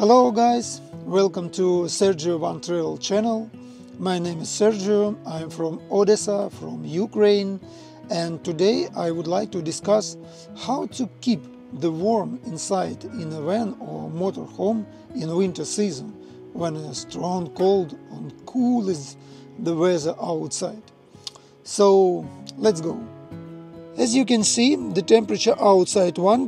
Hello guys, welcome to Sergio Van Travel channel. My name is Sergio, I'm from Odessa, from Ukraine, and today I would like to discuss how to keep the warm inside in a van or motorhome in winter season when a strong cold and cool is the weather outside. So let's go. As you can see, the temperature outside 1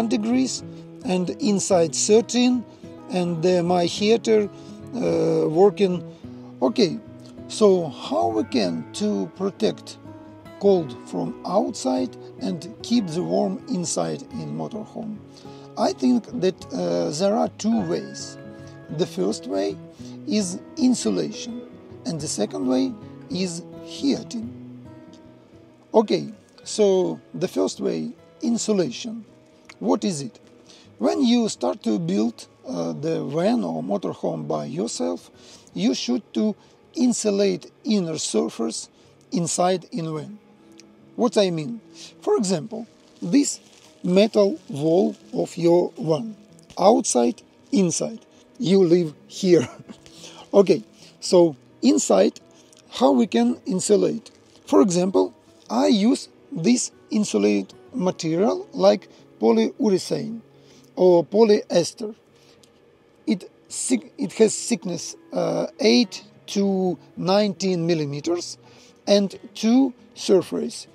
degrees and inside 13, and my heater working. Okay, so how we can to protect cold from outside and keep the warm inside in motorhome? I think that there are two ways. The first way is insulation and the second way is heating. Okay, so the first way, insulation. What is it? When you start to build the van or motorhome by yourself, you should to insulate inner surface inside in van. What I mean? For example, this metal wall of your van, outside, inside. You live here. Okay, so inside, how we can insulate? For example, I use this insulate material like polyurethane or polyester. It has thickness 8 to 19 millimeters and two surfaces.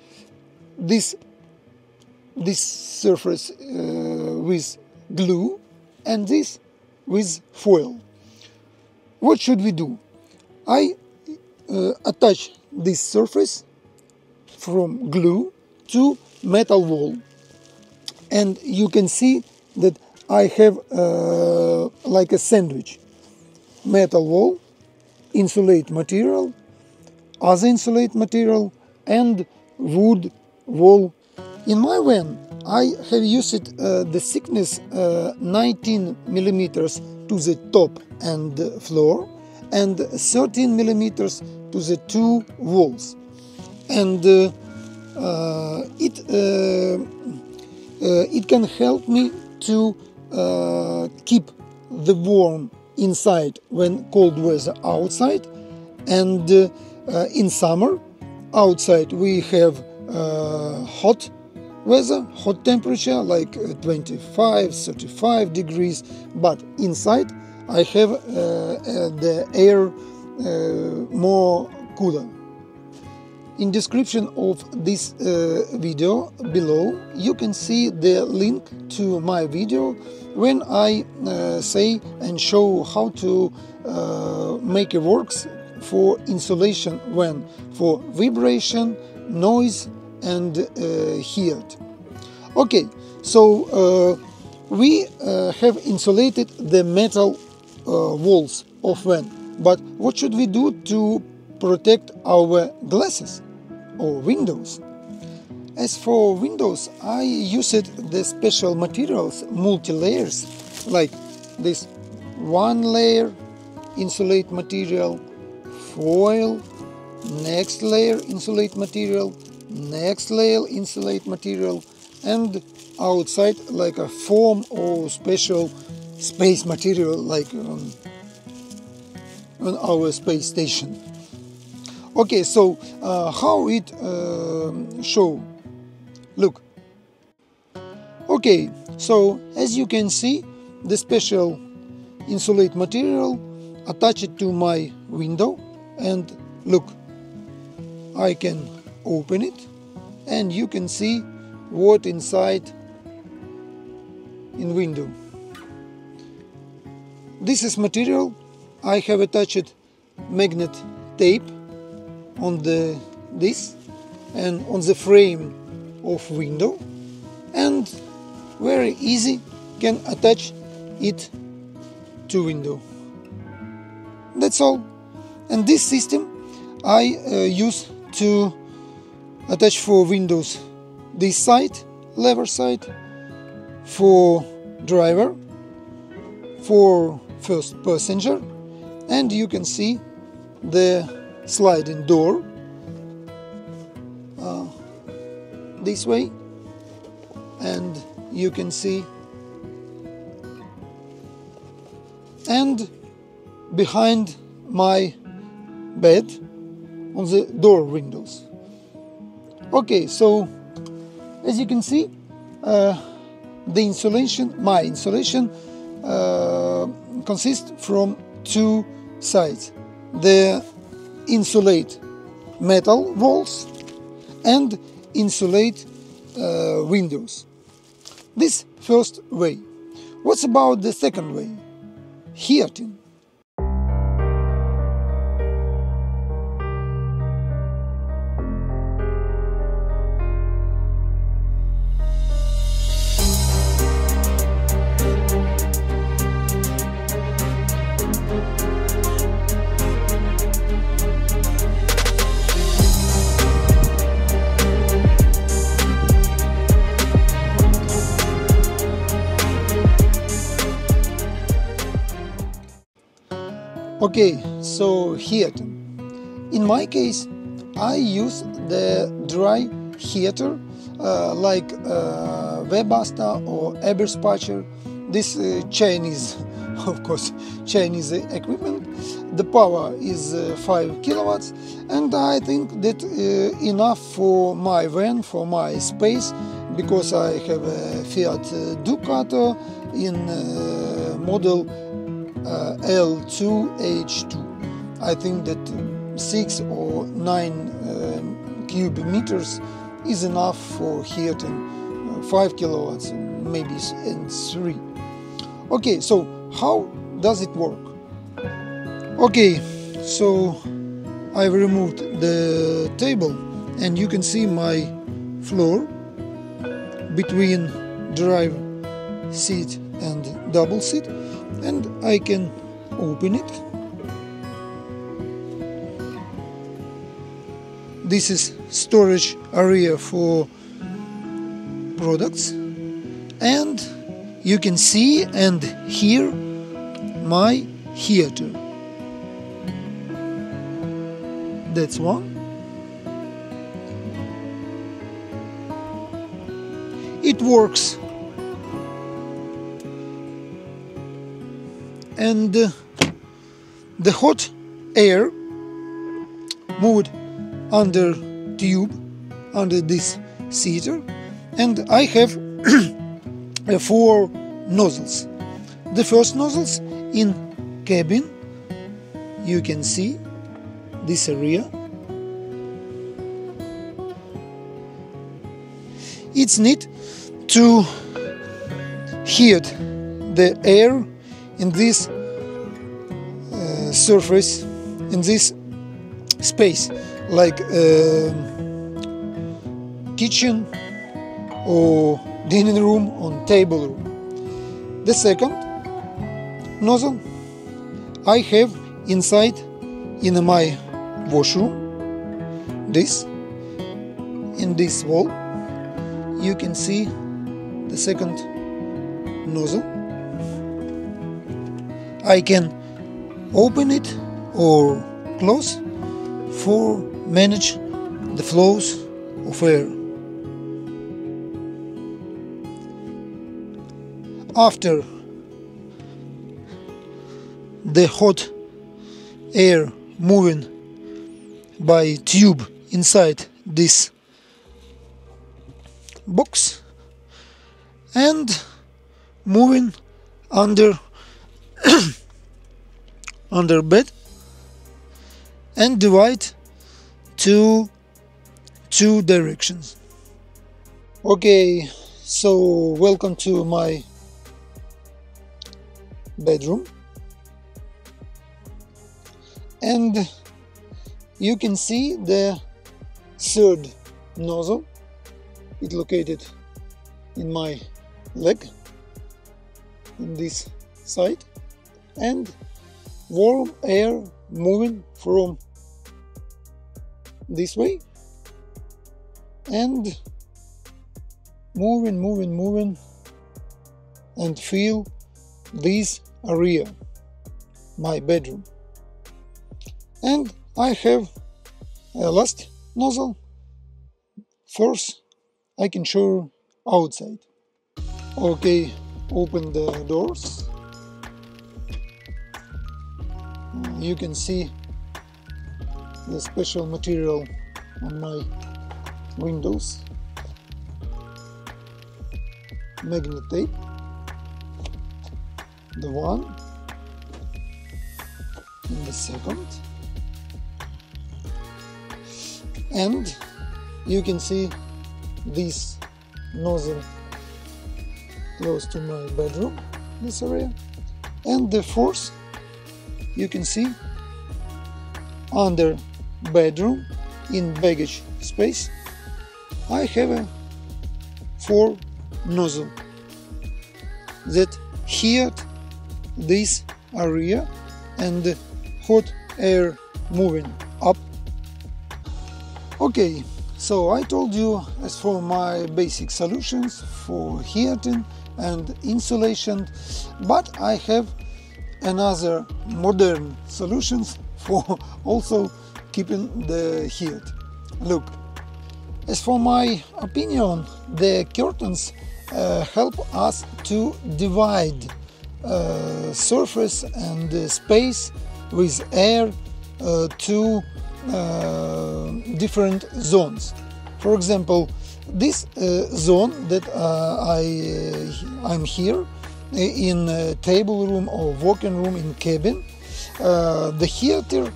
This surface with glue and this with foil. What should we do? I attach this surface from glue to metal wall, and you can see that I have like a sandwich: metal wall, insulate material, other insulate material, and wood wall. In my van, I have used the thickness 19 millimeters to the top and floor, and 13 millimeters to the two walls, and it can help me to keep the warm inside when cold weather outside, and in summer outside we have hot weather, hot temperature like 25-35 degrees, but inside I have the air more cooler. In description of this video below you can see the link to my video when I say and show how to make a works for insulation van for vibration, noise and heat. Okay, so we have insulated the metal walls of van, but what should we do to protect our glasses or windows? As for windows, I used the special materials, multi-layers, like this one layer insulate material, foil, next layer insulate material, next layer insulate material, and outside like a foam or special space material like on our space station. Okay, so how it show? Look. Okay, so as you can see, the special insulate material attached to my window, and look, I can open it and you can see what inside in window. This is material. I have attached magnet tape on this and on the frame of window, and very easy can attach it to window. That's all. And this system I use to attach for windows this side, lever side, for driver, for first passenger, and you can see the sliding door this way, and you can see and behind my bed on the door windows. Okay, so as you can see, my insulation consists from two sides. The insulate metal walls and insulate windows. This first way. What's about the second way? Heating. Okay, so heating. In my case, I use the dry heater like Webasto or Eberspacher. This Chinese, of course, Chinese equipment. The power is 5 kilowatts, and I think that enough for my van, for my space, because I have a Fiat Ducato in model L2H2. I think that 6 or 9 cubic meters is enough for heating 5 kilowatts, maybe and 3. Okay, so how does it work? Okay, so I've removed the table, and you can see my floor between drive seat and double seat, and I can open it. This is storage area for products, and you can see and hear my heater. That's one. It works, and the hot air moved under tube, under this seater, and I have 4 nozzles. The first nozzles in cabin, you can see this area. It's neat to heat the air in this surface, in this space, like kitchen or dining room or table room. The second nozzle I have inside in my washroom. This, in this wall, you can see the second nozzle. I can open it or close for manage the flows of air. After the hot air moving by tube inside this box and moving under under bed and divide to 2 directions. Okay, so welcome to my bedroom, and you can see the third nozzle. It's located in my leg, in this side, and warm air moving from this way and moving and feel this area, my bedroom. And I have a last nozzle. First I can show outside. Okay, open the doors You can see the special material on my windows, magnet tape, the one and the second, and you can see this nozzle close to my bedroom, this area, and the fourth you can see under bedroom in baggage space. I have a 4 nozzle that heat this area and hot air moving up. Okay, so I told you as for my basic solutions for heating and insulation, but I have another modern solutions for also keeping the heat. Look, as for my opinion, the curtains help us to divide surface and space with air to different zones. For example, this zone that I'm here in a table room or working room in cabin, the heater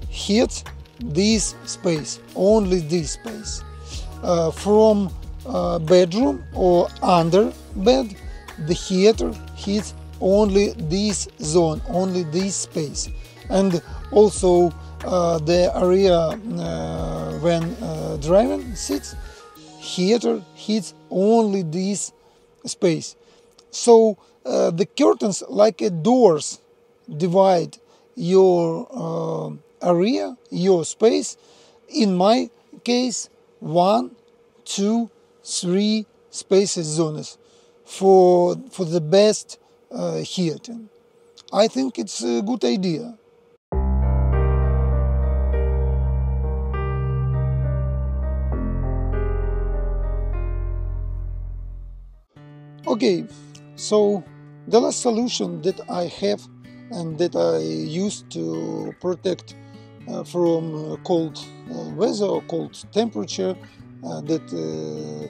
heats this space, only this space. From bedroom or under bed, the heater heats only this zone, only this space. And also the area when driving seats, heater heats only this space. So the curtains, like doors, divide your area, your space. In my case, 1, 2, 3 spaces zones for the best heating. I think it's a good idea. Okay, so the last solution that I have and that I use to protect from cold weather or cold temperature that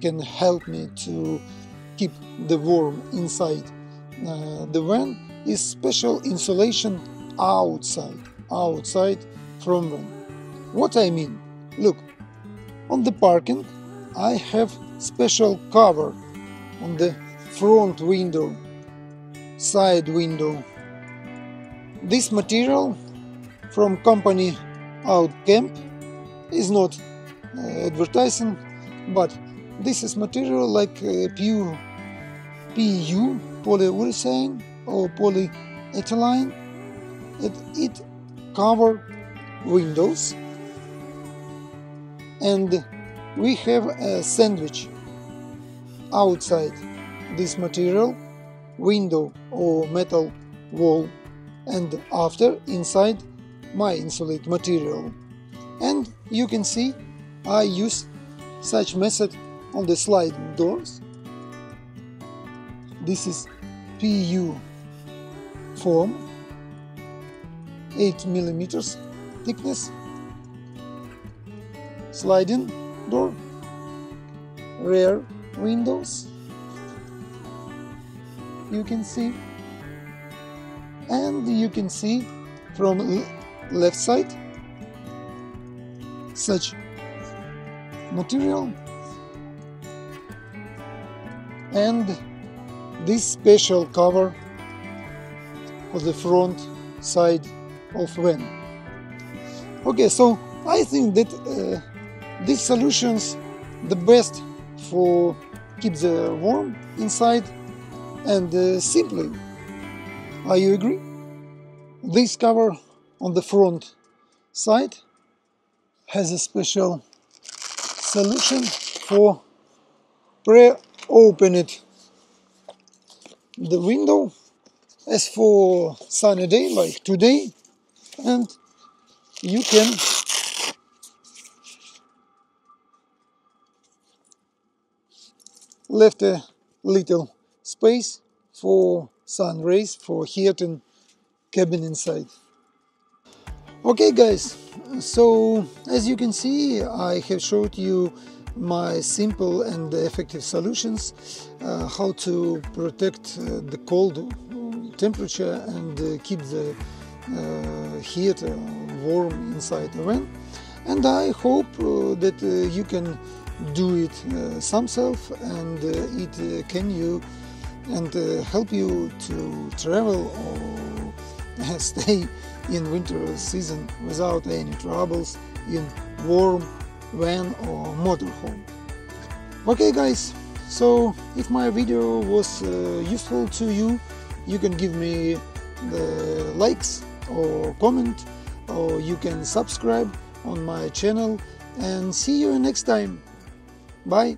can help me to keep the warm inside the van is special insulation outside from van. What I mean? Look, on the parking I have special cover on the front window, side window. This material from company Outcamp is not advertising, but this is material like PU, polyurethane or polyethylene. It cover windows, and we have a sandwich outside this material, window or metal wall, and after inside my insulate material. And you can see I use such method on the sliding doors. This is PU foam, 8 mm thickness, sliding door, rear windows, you can see, and you can see from left side such material, and this special cover for the front side of van. Okay, so I think that these solutions the best for keep the warm inside, and simply, are you agree? This cover on the front side has a special solution for pre-open it the window as for sunny day like today, and you can left a little space for sun rays for heating cabin inside. Okay guys, so as you can see, I have showed you my simple and effective solutions how to protect the cold temperature and keep the heat warm inside the van. And I hope that you can do it yourself, and it can you and help you to travel or stay in winter season without any troubles in warm van or motorhome. Okay guys, so if my video was useful to you, you can give me the likes or comment, or you can subscribe on my channel, and see you next time. Bye.